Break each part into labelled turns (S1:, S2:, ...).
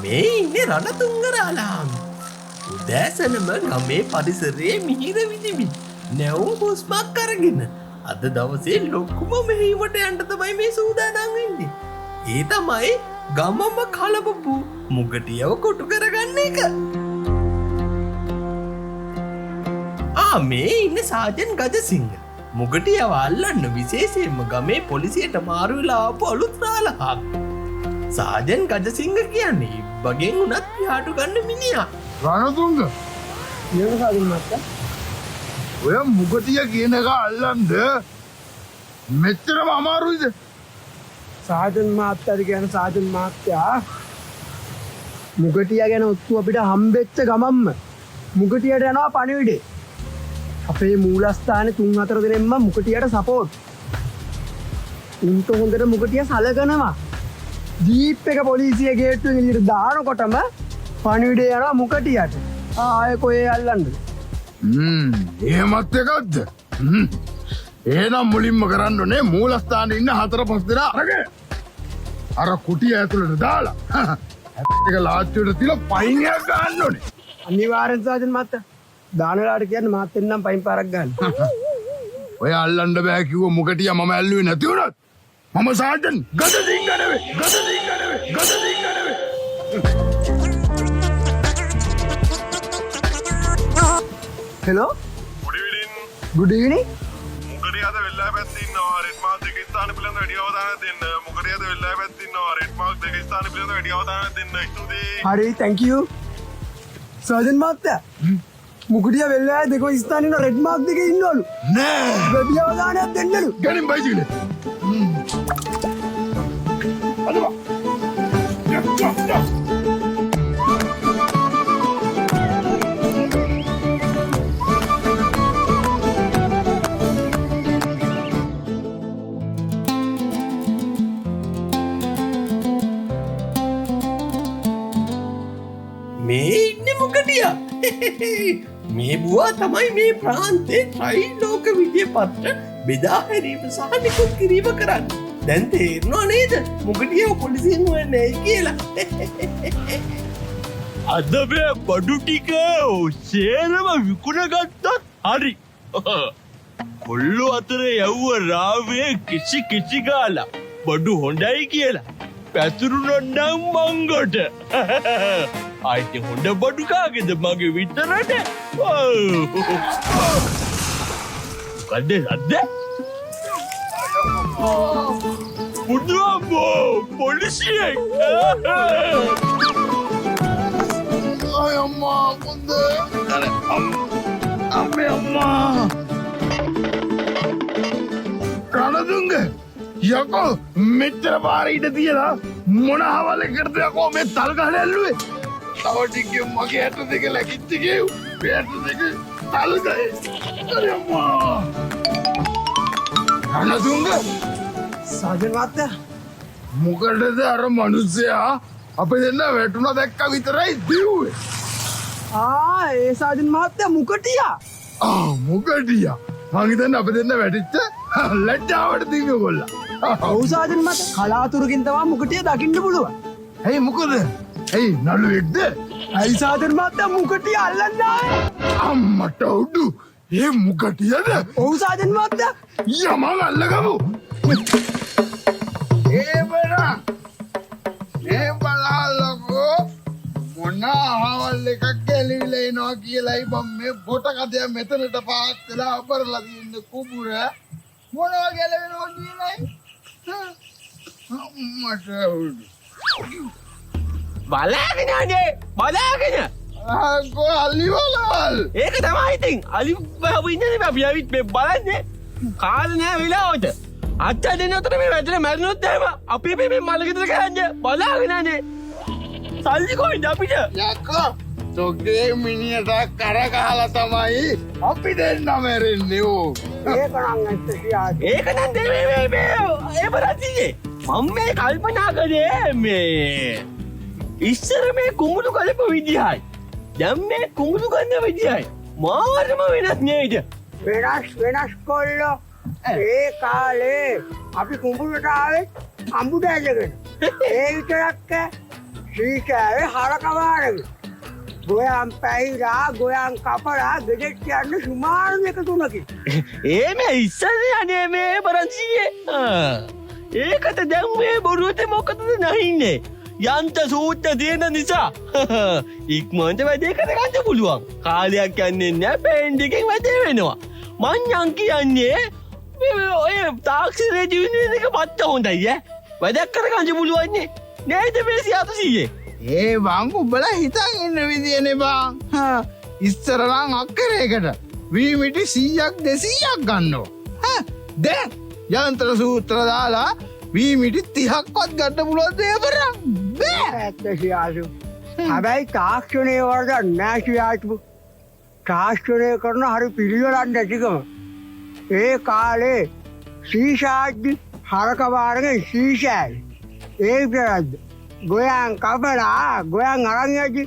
S1: මේ ඉන්නේ රණතුංගරාලාම. උදෑසනම ගමේ පරිසරයේ මිහිර විදිමි. නැවුම් හුස්මක් අරගෙන අද දවසේ ලොකුම මෙහෙයුමට යන්න තමයි මේ සූදානම් වෙන්නේ. ඒ තමයි ගමම කලබපු මුගටියව කොටු කරගන්න එක. මේ ඉන්නේ සාජන් ගජසිංහ. මුගටියව අල්ලන්න විශේෂයෙන්ම ගමේ පොලිසියට මාරු වෙලා ආපු අලුත් රාලහක්. සාජන් ගජසිංහ කියන්නේ ඉබ්බගෙන් උනත් පියාටු ගන්න මිනිහා.
S2: රණතුංග
S3: නියම සාජන් මහත්තයා.
S2: ඔය මුගටිය කියන එක අල්ලන්න මෙච්චරම අමාරුයිද?
S3: සාජන් මහත්තයාට කියන සාජන් මහත්තයා මුගටියා ගැන ඔත්තු අපිට හම්බෙච්ච ගමම්ම මුගටියට යනවා පණිවිඩේ. අපේ මූලස්ථානේ 3-4 දෙනෙක්ම මුගටියට සපෝට්. උන්ට හොඳට මුගටිය සලකනවා. ජීප් එක පොලිසිය ගේට්ටුවෙන් එළියට දානකොටම පණිවිඩේ යනවා මුගටියට. ආයෙ කොහේ අල්ලන්නද?
S2: එහෙමත් එකක්ද? එහෙනම් මුලින්ම කරන්න ඕනේ මූලස්ථානේ ඉන්න 4-5 දෙනා අරගෙන අර කුටිය ඇතුළට දාලා එක ලාච්චුවට තියලා පයින්යක් ගන්න ඕනේ.
S3: අනිවාර්යෙන් සාජන් මහත්තයා. දාන වෙලාවට කියන්නේ මාත් එන්නම් පයින් පාරක් ගන්න.
S2: ඔය අල්ලන්න බෑ කිව්ව මුගටිය මම ඇල්ලුවේ නැති වුණත් මම සාජන් ගජසිංහ නෙවෙයි.
S3: Hello good ඉවිනිං.
S4: මුගටියද වෙල්ලා පැත්තේ ඉන්නවා. රෙඩ් මාක් දෙක ස්ථාන පිළිබඳ වැඩි අවධානයක් දෙන්න. මුගටියද වෙල්ලා පැත්තේ ඉන්නවා. රෙඩ් මාක් දෙක ස්ථාන පිළිබඳ වැඩි අවධානයක් දෙන්න. ස්තුතියි.
S3: හරි thank you. සාජන් මහත්තයා මුගටිය වෙල්ලා දෙක ස්ථානේ ඉන්න රෙඩ් මාක් දෙකේ ඉන්නවලු.
S2: නෑ.
S3: වැඩි අවධානයක් දෙන්නලු.
S2: ගනින් බයිසිකලේ. අදවා.
S1: මේ ඉන්නේ මුගටියා. මේ බුවා තමයි මේ ප්‍රාන්තේ ත්‍රිලෝක විජය පත්‍ර බෙදා හැරීම සහ නිකුත් කිරීම කරන්නේ. දැන් තේරෙනව නේද මුගටියව පොලිසියෙන් හොයන්නේ කියලා.
S5: අද මේ බඩු ටික සේරම විකුණගත්තත් හරි. කොල්ලෝ අතර යව්ව රාවේ කිසි ගාලා බඩු හොඳයි කියලා පැතුරුනොන්නම් මංගොට. ආයිති හොඳ බඩු කාගෙද මගේ විතරට? කද්දේ සද්ද? බුදුආබෝ පොලිසියෙන්.
S2: අය අම්මා කොන්දේ. අම්මේ අම්මා. රණතුංග යකෝ මෙච්චර පාර ඉඳ තියලා මොන හවල කරද යකෝ මේ තල් ගහලා ඇල්ලුවේ? තව ටිකක් මගේ ඇට දෙක ලැකිච්ච ගියු. මේ ඇට දෙක තල් ගහේ. අර අම්මා. රණතුංග
S3: සාජන් මහත්තයා
S2: මොකටද අර මිනිස්සයා අපේ දෙන්න වැටුණා දැක්ක විතරයි දිව්වේ.
S3: ඒ සාජන් මහත්තයා මුගටියා.
S2: මුගටියා. මං හිතන්නේ අපේ දෙන්න වැටිච්ච ලැජ්ජාවට දිව්ව ගොල්ලා.
S3: ඔව් සාජන් මහත්තයා කලාතුරකින් තමයි මුගටිය දකින්න පුළුවන්.
S2: ඇයි මොකද? ඇයි නළුවෙක්ද?
S3: ඇයි සාජන් මහත්තයා මුගටිය අල්ලන්න ආවේ?
S2: අම්මට උඩු. ඒ මුගටියද?
S3: ඔව් සාජන් මහත්තයා.
S2: යමං අල්ලගමු. ඒ බරා. මේ බලලකෝ මොන හවල් එකක් ගැලවිලා එනවා කියලායි මම මේ පොට කඩේ මෙතනට පාත් වෙලා අපරලා දින්න කුඹුර මොනවා ගැලවෙනව කියලායි. අම්මට උඩු.
S5: බලාගෙනනේ බලාගෙන.
S2: ආකෝ අලිවලවල්.
S5: ඒක තමයි ඉතින් අලි බහුව ඉන්නේ අපි ආවිත් මේ බලන්නේ කාල නෑ වෙලාවට අච්ච දෙන උතර මේ වැටෙන මැරුණොත් එහෙම අපි මේ මලගෙදර ගහන්නේ බලාගෙනනේ සල්ලි කොයිද අපිට
S2: යකෝ තොගේ මිනිහට කර ගහලා තමයි අපි දෙන්න මැරෙන්නේ ඕ.
S3: ඒක නම් ඇත්ත කියාද.
S5: ඒක නම් දෙවේ මේ ඒ බරතියේ මම මේ කල්පනා කරේ මේ ඉස්සර මේ කුඹුරු කලප විදියයි දැන් මේ කුඹුරු ගන්න විදියයි මාරම වෙනස් නේද?
S3: වෙනස් කොල්ලෝ. ඒ කාලේ අපි කුඹුරට ආවේ අඹුඩ ඇදගෙන. ඒ විතරක් සීකෑවේ හරකවාරග ගොයම් පැහිරා ගොයන් කපරා ගෙදෙට් යන්න සුමාරුණ එක තුනකි
S5: ඒ මේ ඉස්සර අනේ මේ බරන්සියේ ඒකට දැන් මේ බොරුවට මොකටද නැහින්නේ යන්ත සූත්‍ර තියෙන නිසා ඉක්මනට වැඩේ කරගන්න පුළුවන් කාලයක් යන්නේ නැහැ බෑන්ඩ් එකෙන් වැඩේ වෙනවා මං යන් කියන්නේ ඔය තාක්ෂණයේ ජීවිතේ එක පත්ත හොඳයි වැඩක් කරගන්න පුළුවන් නේද මේ සියතුසියේ
S2: ඒ බං උඹලා හිතන් ඉන්න විදියනේ බං ඉස්සරලං අක්කරයකට වීමිටි 100ක් 200ක් ගන්නවා දැන් යන්ත්‍ර සූත්‍ර දාලා වීමිටි 30ක්වත් ගන්න පුළුවන් දේ කරා බෑ
S3: ඇත්ත සියාසු හැබැයි තාක්ෂණය වලට නැසියාතු තාක්ෂණය කරන හරි පිළිවෙලක් නැතිකම ඒ කාලේ සීසාද්දි හරකවාරගේ සීසායි ඒ විතරක්ද ගොයන් කපලා ගොයන් අරන් යද්දි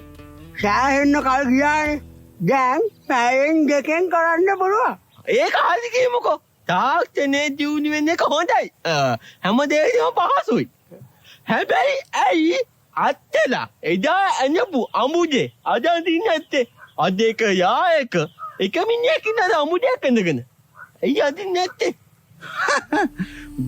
S3: සෑහෙන්න කල් ගියානේ දැන් පැයෙන් දෙකෙන් කරන්න පුළුවන්
S5: ඒක හරි කියමුකෝ තාක්ෂණයේ දියුණු වෙන එක හොඳයි හැමදේම පහසුයි හැබැයි ඇයි අත්තලා එදා අනපු අමුදේ අද දින් නැත්තේ අද එක යා එක මිනිහෙක් ඉන්නද අමුදයක් ඇඳගෙන ඇයි අදින් නැත්තේ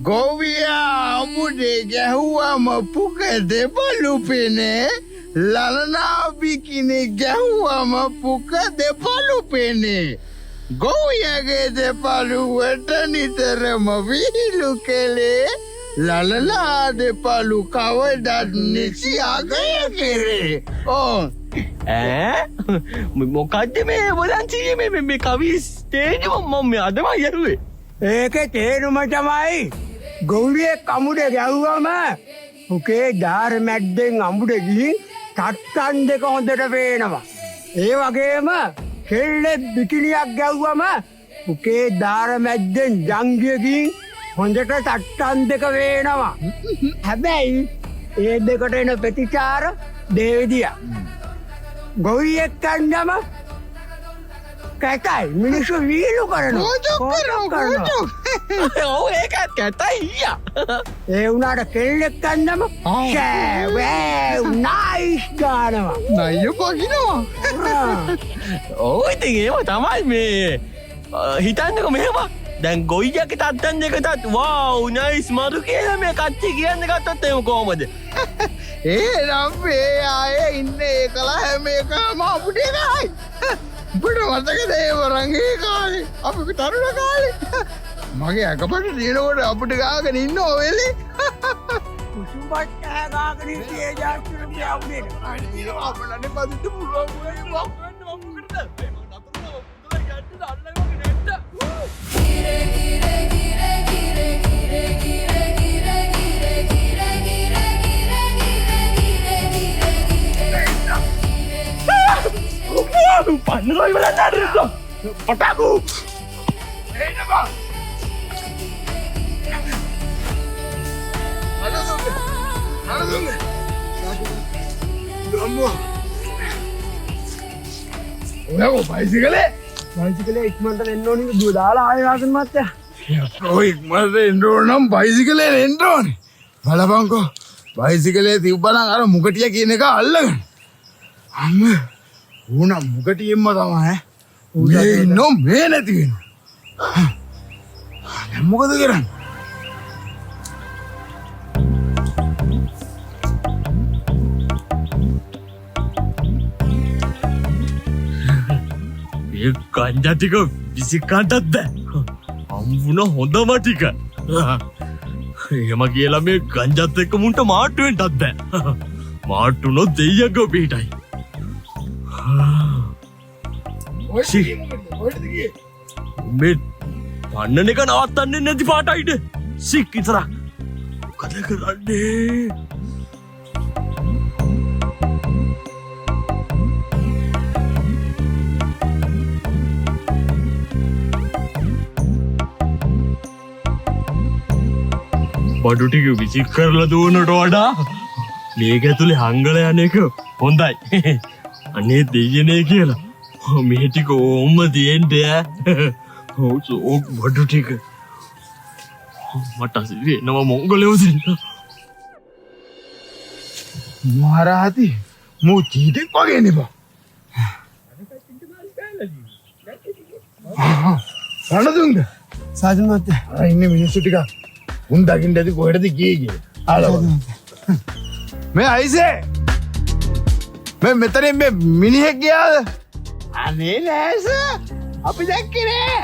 S2: ගෝවියා අමුඩේ ගැහුවම පුක දෙපලු පෙනේ ලලනා බිකිනි ගැහුවම පුක දෙපලු පෙනේ ගෝවියගේ දෙපලුවට නිතරම විහිළු කෙලේ ලලලා දෙපලු කවදත් නිසි අගය කෙරේ
S5: මොකක්ද මේ බොලන්සියේ මේ කවි ස්ටේජ් මම අදම යරුවේ
S3: ඒකේ තේරුම තමයි ගෞරියෙක් අමුඩේ ගැහුවම පුකේ දාර මැද්දෙන් අමුඩේ ගිහින් තට්ටන් දෙක හොඳට පේනවා. ඒ වගේම කෙල්ලෙක් බිකිනියක් ගැහුවම පුකේ දාර මැද්දෙන් ජංගිය ගිහින් හොඳට තට්ටන් දෙක පේනවා. හැබැයි ඒ දෙකට එන ප්‍රතිචාර දෙවිදියා. ගෞරියෙක් කන්නම කැතයි මිනිස්සු වීලු කරනවා
S5: ඔව් ඒකත් කැතයි ඊයා
S3: ඒ වුණාට කෙල්ලෙක් කන්නම ෂෑ නයිස් ගානවා
S2: නයිය පගිනවා
S5: ඔව් ඉතින් ඒව තමයි මේ හිතන්නකෝ මෙහෙම දැන් ගොයියක තත්තන් දෙකටත් වාව් නයිස් මරු කියලා මේ කච්චි කියන්න ගත්තොත් එහෙම කොහමද
S2: ඒ නම් මේ ආයේ ඉන්නේ ඒකලා හැම එකම අපුඩේ ගහයි උඹට මතකද ඒ වරංගේ කාලේ අපි තරුණ කාලේ මගේ අකපට දිනකොට අපිට ගාගෙන ඉන්නෝ වෙලේ
S3: කුසුම්බත් ගාගෙන ඉන්නේ ජාස්තිර පියාවුනේ
S2: අනිත් අපලනේ පදිට පුළුවන්
S5: පන්නරයි බලන්න අරද්ද පටාකු
S2: එන්න බං අරදුන්නේ ගම්මෝ ඔයගොල්ලෝ බයිසිකලේ
S3: ඉක්මනට එන්න ඕනේ දුව දාලා ආයෙ ආසන් මත්තයා
S2: ඔය ඉක්මනට එන්න ඕන නම් බයිසිකලේ එන්න ඕනේ බලපන්කෝ බයිසිකලේ තිබ්බනම් අර මුකටිය කියන එක අල්ලගන්න අම්මේ ඕන මුකටියෙන්ම තමයි උගේ ඉන්නෝ මේ නැති වෙනවා දැන් මොකද කරන්නේ
S5: ඒ ගංජා ටික විසිකන්නත් බෑ හම්බුන හොඳම ටික එහෙම කියලා මේ ගංජත් එක්ක මුන්ට මාට්ටු වෙන්නත් බෑ මාට්ටුනොත් දෙයියන්ගේ පිටයි මේ පන්නන එක නවත්තන්නේ නැති පාටයිද සික් විතරක් මොකද කරන්නේ බඩු ටික විසික් කරලා දුවනට වඩා මේක ඇතුලේ හංගල යන එක හොඳයි අනේ දෙයනේ කියලා මේ ටික ඕම්ම තියෙන්න ඕක බඩු ටික මට එනවා මොංගලයෝ දෙන්න
S2: මහරහති මූ චීතෙක් වගේ නෙබා. රණදුංග
S3: සාජන් මහත්තයා.
S2: අර ඉන්න මිනිස්සු ටික උන් දකින්න ඇති කොහෙටද ගියේ කියලා. ආලා මේ අයිසේ මේ මෙතනින් මේ මිනිහෙක් ගියාද? අනේ නෑස අපි දැක්කේ නෑ.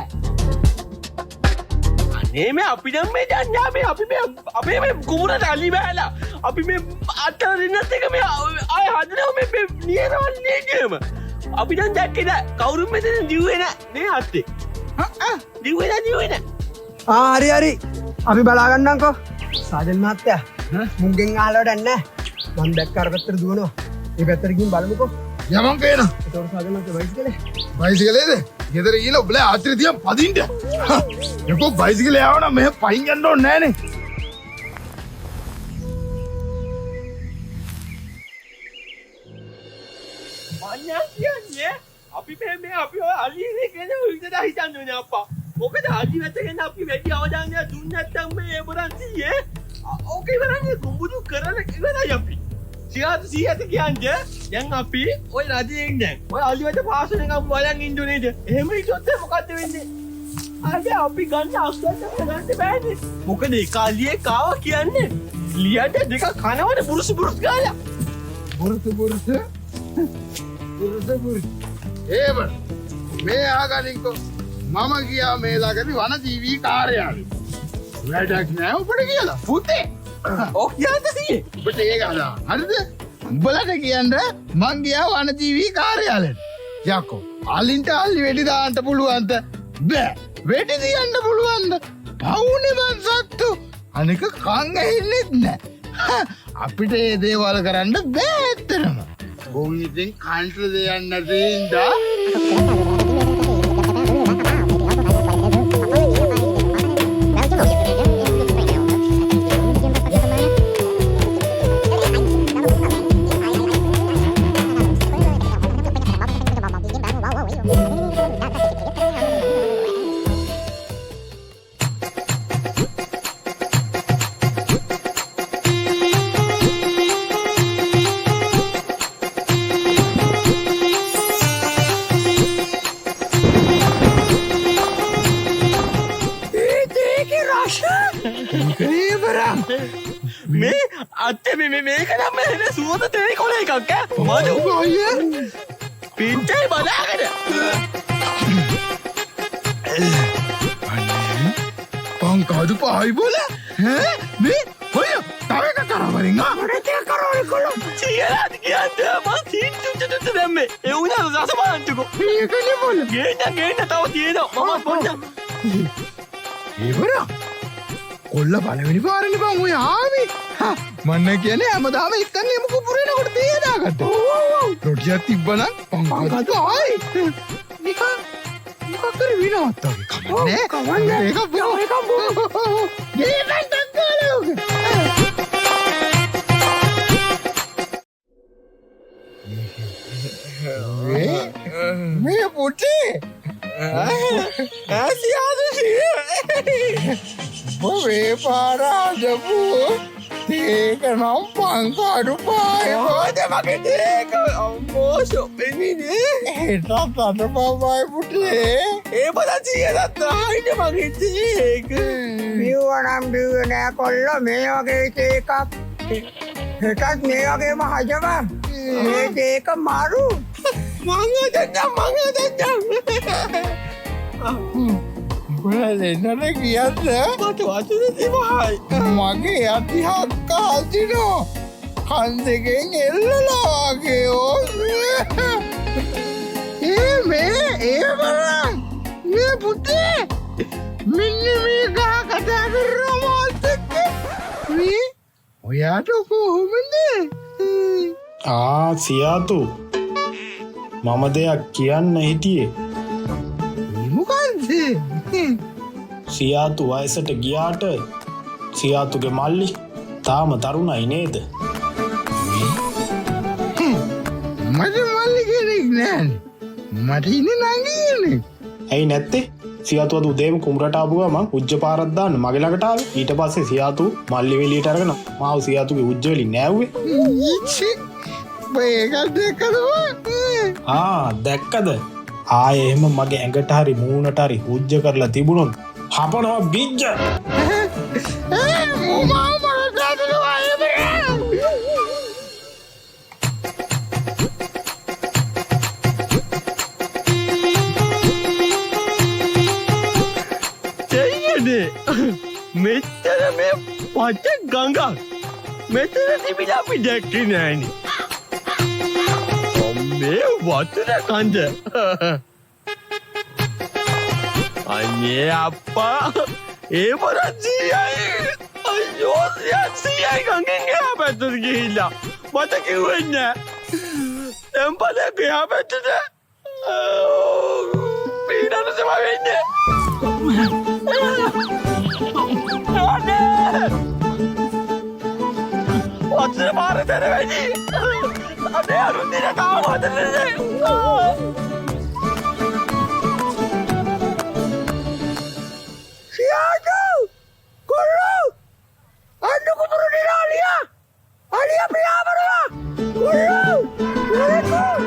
S5: අනේ මේ අපි දැන් මේ යන්නේ මේ අපි මේ අපේ මේ කුමුරට අලි බෑලා අපි මේ අතර දෙන්නත් එක මේ ආය හදනවා මේ නියරවන්නේ ගේම අපි දැන් දැක්කේ නෑ කවුරුත් මෙතන දිව්වේ නෑ නේ අත්තේ දිව්වේ නෑ
S3: හරි හරි අපි බලාගන්නම්කෝ. සාජන් මහත්තයා මුංගෙන් අහලවට නැහැ. මම දැක්ක අර පැත්තට දුවනවා. ඒ පැත්තට ගිහින් බලමුකෝ.
S2: යමන් කේන
S3: ඒතකොට සාජන් මහත්තයා බයිසිකලේ.
S2: බයිසිකලේද? ගෙදර ගිහලා ඔබලා ආත්‍රි තියන් පදින්න. යකෝ බයිසිකලේ ආවනම් මෙහෙ පයින් යන්න ඕනේ නෑනේ.
S5: මඤ්ඤා කියන්නේ අපි මේ අපි ඔය අලිනේ කියන විදිහට හිතන්නේ නේ අප්පා. මොකද අලි වැටගෙන අපි වැඩි අවධානයක් දුන්නේ නැත්නම් මේ එබරන්සියේ ඕකේ ඉවරන්නේ කුඹුරු කරලා ඉවරයි අපි. සියාට කියන්නේ දැන් අපි ඔය රජයෙන් දැන් ඔය අලි වැට පාස් වෙනකම් බලන් ඉන්න නේද? එහෙම හිතුවොත් මොකද්ද වෙන්නේ? අද අපි ගන්න අස්සන්න ගන්න බෑනේ. මොකද ඒක අලියෙක් ආවා කියන්නේ ලියට දෙක කනවට බුරුසු ගාලා.
S2: බුරුස ඒබ මේ ආගනින්කෝ මම ගියා මේ ළඟදී වනජීවී කාර්යාලේ. වැඩක් නෑ උඹට කියලා. පුතේ.
S5: ඔක් යන්නදී.
S2: උඹට ඒක අදා. හරිද? උඹලට කියන්න මං ගියා වනජීවී කාර්යාලෙට. යකෝ අලින්ට අලි වෙඩි දාන්න පුළුවන්ද? බෑ. වෙඩි තියන්න පුළුවන්ද? පවුනේ මං සත්තු. අනික කන් ඇහෙන්නෙත් නෑ. අපිට මේ දේවල් කරන්න බෑ ඇත්තටම. උන් ඉතින් කන්ට්‍ර දෙයන්න දෙන්දා
S5: මේ අත්තේ මේක නම් එන සුවඳ තේ කොල එකක් ඈ මදු අයියා පිටේ බලාගෙන
S2: පංකාදු පායි බෝල ඈ මේ හොය තව එක කරවරින් ආමරේ තේ කරවරි කොල්ල
S5: චියලාද කියන්නේ මං තීන්දුවට දැම්මේ ඒ උනා රස බලන්නකෝ
S2: මේකනේ බෝල
S5: ගේන්න තව තියෙනවා මම පොඩ්ඩක්
S2: ඒවරා කොල්ල පළවෙනි පාරනේ බං ඔය ආවේ. මන්න කියන්නේ හැමදාම එක්කන්නේ එමු කුපුරේනකොට තේ දාගත්තා. රොටියක් තිබ්බනම් පංකාදු ආයි. නිකන් කර විනවත් වගේ. කමන්නේ. ඒක බෝ. ගේමෙන් තක්කාලෝක. මේ පුටේ. මේ පාරාදපු ඒක නම් පංකාඩු පාය හොද මගේ දේක අම්මෝ සොපෙනිනේ ඒටත් අත පවයි පුටේ ඒ බලා සියලත් ආයිට මගේ දේක
S3: බිව්වනම් බිව්වේ නෑ කොල්ලෝ මේ වගේ තේකක්. එකක් මේ වගේම හජවා. මේ තේක මාරු.
S5: මං දෙන්නම්
S2: බලන්නට කියන්න
S5: මට වචන තිබහයි
S2: මගේ අතිහක් කාසිනෝ කන් දෙකෙන් එල්ලලාගේ ඕ ඒ බලන්න මේ පුතේ මෙන්න මේ ගහ කතා කරන මාතෙක්ක මේ ඔයාට කොහොමද
S6: සියාතු මම දෙයක් කියන්න හිටියේ
S2: මොකක්ද
S6: සියාතු වයසට ගියාට සියාතුගේ මල්ලි තාම තරුණයි නේද?
S2: මට මල්ලි කෙනෙක් නෑනේ. මට ඉන්නේ නංගි කෙනෙක්.
S6: ඇයි නැත්තේ? සියාතු අද උදේම කුමරට ආපු ගමන් උජ්ජ පාරක් දාන්න මගේ ළඟට ආවේ. ඊට පස්සේ සියාතු මල්ලි වෙලියට අරගෙන මාව සියාතුගේ උජ්ජ වෙලින් නෑව්වේ. දැක්කද? ආයේ එහෙම මගේ ඇඟට හරි මූණට හරි උජ්ජ කරලා තිබුණොත් හපනවා බිජ්ජ.
S5: මෙච්චර මේ පච ගඟක් මෙතන තිබිලා අපි දැක්කේ නෑනේ. මේ වතුර කන්ද අනේ අප්පා ඒ පරජියයි අයියෝ සියයි ගඟෙන් එහා පැත්තට ගිහිල්ලා මට කිව්වේ නෑ. දැන් පදක එහා පැත්තට පීඩන සම වෙන්නේ. වතුර පාර තැන වැඩි. අනේ අරුන්දින තාම හදන්නේ. සියාතු කොල්ලෝ අන්න කුතුරු නිරාලියා අලියා පියාඹරවා කොල්ලෝ කොල්ලෝ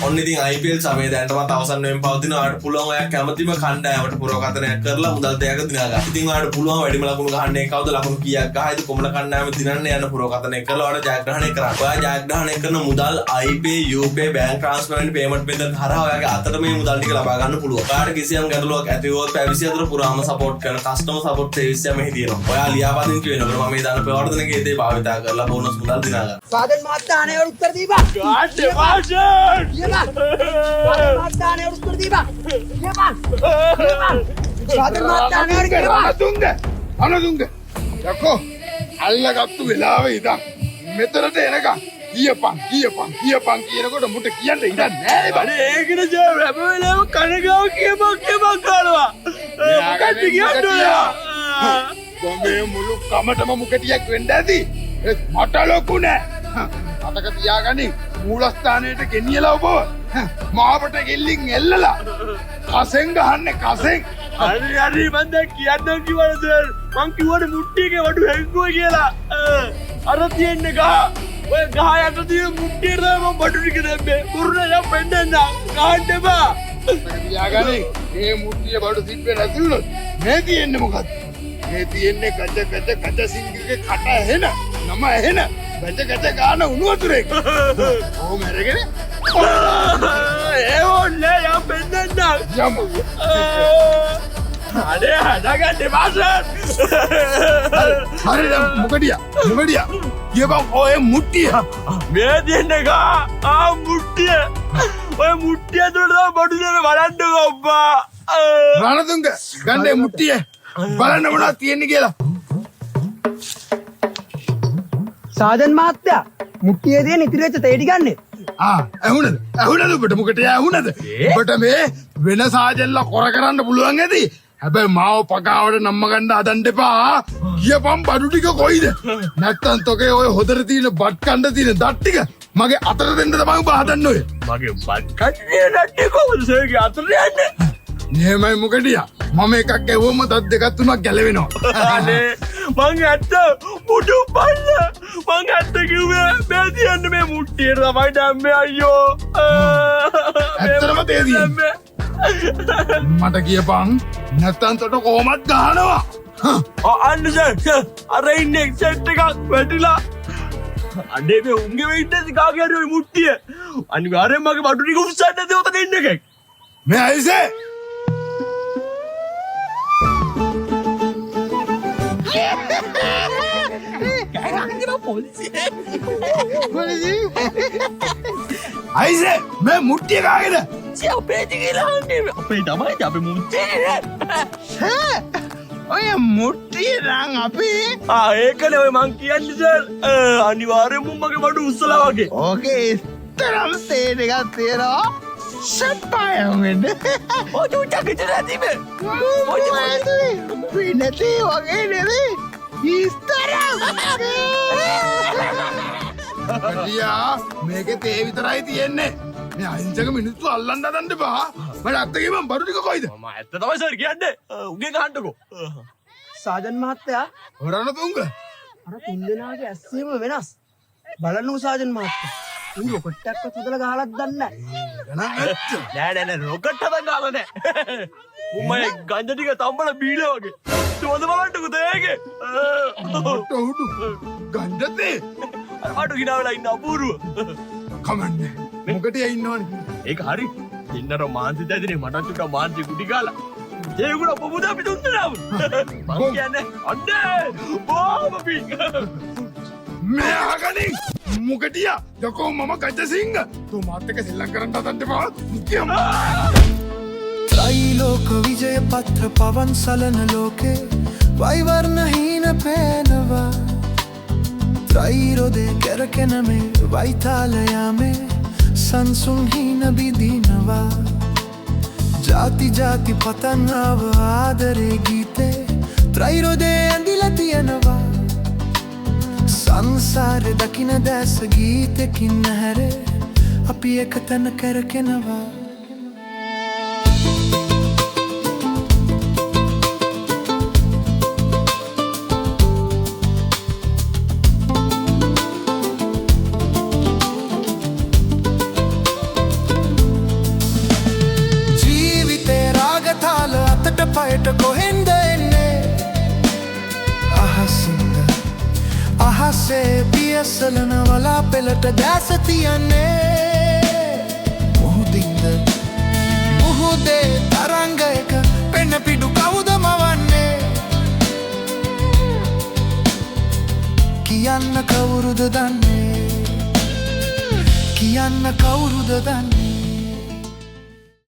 S1: ඔන්න ඉතින් IPL සමය දැනටමත් අවසන් වෙමින් පවතිනවා. ඔයාලට පුළුවන් ඔයා කැමතිම කණ්ඩායමට පුරවකථනයක් කරලා මුදල් දෙයක් දිනා ගන්න. ඉතින් ඔයාලට පුළුවන් වැඩිම ලකුණු ගහන්නේ කවුද, ලකුණු කීයක් ගහයිද, කොමන කණ්ඩායම දිනන්නේ යන පුරවකථනයක් කරලා ඔයාලට ජයග්‍රහණය කරන්න. ඔයා ජයග්‍රහණය කරන මුදල් iPay, UPay, bank transfer වැනි payment method හරහා ඔයාගේ අතට මේ මුදල් ටික ලබා ගන්න පුළුවන්. ඔයාලට කිසියම් ගැටලුවක් ඇති වුවොත් පැය 24 පුරාම support කරන customer support service එක මෙහි තියෙනවා. ඔයා ලියාපදිංචි වෙනකොට මම මේ දාන ප්‍රවර්තන කේතේ භාවිතා කරලා බෝනස් මුදල් දිනා ගන්න.
S3: සාදන් මහත්තයා අනේ උත්තර දීපා.
S5: ගාඩේ වාෂන්
S3: සාදන් උත්තර දීපා. සාදන් මහත්තයා
S2: අනදුංග යකෝ අල්ලගත්තු වෙලාවේ ඉඳන් මෙතනට එනකම් කියපන් කියනකොට මුට කියන්න ඉඩ නෑ බඩ.
S5: ඒකන ජය හැම වෙලාවෙම කනගාව කියපන් කරනවා. මොකක්ද කියන්නේ?
S2: ගොඹේ මුළු කමටම මුකටියක් වෙන්න ඇති. මට ලොකු නෑ. මතක තියාගනින් මූලස්ථානයට ගෙනියලා ඔබව මාවට ගෙල්ලින් එල්ලලා කසෙන් ගහන්නේ කසෙන්.
S5: හරි මන් දැන් කියන්න කිව්වද මං කිව්වනේ මුට්ටියක වඩු හැංගුවා කියලා. අර තියෙන්නේ ගහ. ඔය ගහ යට තියෙන මුට්ටියට තමයි මම බඩු ටික දැම්මේ. කුරුණ යම් පෙන්නන්න ගහන්න එපා.
S2: තියාගනින් මේ මුට්ටිය බඩු තිබ්බේ නැති වුණොත් මේ තියෙන්නේ මොකද්ද? මේ තියෙන්නේ ගජ සිංහගේ කට ඇහෙන නම ඇහෙන ගජ ගාන උණු වතුරේ. ඕම අරගෙන
S5: ඒ ඕනේ යම් පෙන්නන්න.
S2: යමු.
S5: අනේ හදාගන්න වාසන්.
S2: හරිද මුකටියා කියපන් ඔය මුට්ටිය
S5: මේ තියෙන්නේ ගහ මුට්ටිය. ඔය මුට්ටිය ඇතුළට තමයි බඩු දෙන බලන්නකෝ අම්මා.
S2: රණතුංග ගන්නේ මුට්ටිය බලන්න මොනවද තියෙන්නේ කියලා.
S3: සාදන් මහත්තයා මුට්ටියේ තියෙන ඉතිරි වෙච්ච තේ ටික ගන්න.
S2: ඇහුනද ඔබට මොකට ඇහුනද ඔබට මේ වෙන සාජල්ලා කොර කරන්න පුළුවන් ඇති හැබැයි මාව පකාවට නම්ම ගන්න හදන්න එපා කියපම් බඩු ටික කොයිද නැත්තම් තොගේ ඔය හොදට තියෙන බත් කන්න තියෙන දත් ටික මගේ අතට දෙන්න තමයි ඔබ හදන්න ඔය
S5: මගේ බක්කන්නේ නැට්ටේ කොහොමද සර්ගේ අතට යන්නේ?
S2: එහෙමයි මොකටියා මම එකක් ඇහුවම දත් දෙකක් තුනක් ගැලවෙනවා
S5: අනේ මං ඇත්ත මුඩු බල්ල මං ඇත්ත කිව්වේ මේ තියන්න මේ මුට්ටියට තමයි දැම්මේ අයියෝ
S2: ඇත්තටම තේ තියෙන්නේ? මට කියපන් නැත්තම් තොට කොහොමත් ගහනවා
S5: අන්න සර් අර ඉන්නේ සෙට් එකක් වැටිලා අඩේ මේ උන්ගේ වෙයිට්ටස් කාගේ හරි ඔය මුට්ටිය අනිවාර්යෙන් මගේ බඩු ටික උස්සන්න දෙවත දෙන්න එකක්
S2: මේ අයිසේ අයිසේ මේ මුට්ටිය කාගේද
S5: අපේ තිගලාන්නේ අපේ තමයි අපේ මුට්ටිය
S2: ඔය මුට්ටිය නම් අපේ
S5: ඒකනේ ඔය මං කියන්නේ සර් අනිවාර්යෙන්ම මගේ බඩු උස්සලා වගේ
S2: ඕකේ ඉස්තරම් තේ දෙකක් තියෙනවා සප්පායම් වෙන්න
S5: ඔය චුට්ටක් ඉතල ඇතිබේ
S2: පිනතේ වගේ නෙවේ ඉස්තරම් කටියා මේකේ තේ විතරයි තියෙන්නේ මේ අහිංසක මිනිස්සු අල්ලන්න හදන්න එපා මට අත්තගේ මම බඩු ටික කොයිද
S5: මම ඇත්ත තමයි සර් කියන්නේ උගේ ගහන්නකෝ
S3: සාජන් මහත්තයා
S2: හොරන්න තුංග
S3: අර තුන්දෙනාගේ ඇස්සීම වෙනස්. බලන්න සාජන් මහත්තයා. උන් රොකට්ටක්වත් හදලා ගහලත් දන්නේ නැහැ.
S5: නෑ රොකට් හදන්න ගාලා නෑ උඹේ ගංජා ටික තම්බලා බීලා වගේ චෝද බලන්නකෝ තේගේ
S2: ඔට්ට උඩු ගන්ධතේ
S5: අර පාඩු ගිනාවලා ඉන්න අපූර්ව
S2: කමන්නේ මොකටද ඉන්නවනේ
S5: ඒක හරි ඉන්නර මාන්සි දැදිනේ මටත් චුට්ටක් මාන්සි කුටි ගාලා ඒගොල්ලෝ පොමුද අපි දුන්නාම මං කියන්නේ අන්නේ බෝම පිං
S2: මේ අහගනින් මොකටියා යකෝ මම ගජසිංහ තෝ මාත් එක්ක සෙල්ලම් කරන්න හදන්න එපා මුකියම්
S7: त्रैलोक विजय पत्र पवन सलन लोके वैवर्ण हीन पैनवा त्रैरोदे केरकेन में वैतालया में संसुन हीन बिदीनवा जाति जाति पतन अव आदरे गीते त्रैरोदे अंदिलतियनवा संसार दकिन දැස ගීතකින් නැහැර අපි එකතන කරකෙනවා ජීවිතේ රාගතාල අතට පයට කොහෙන්ද එන්නේ අහසින්ද අහසේ පියසලන වලා පෙළට දැස තියන්නේ මුහුදින්ද මුහුදේ තරංගයක පෙන්න පිඩු කවුද මවන්නේ කියන්න කවුරුද දන්නේ කියන්න කවුරුද දන්නේ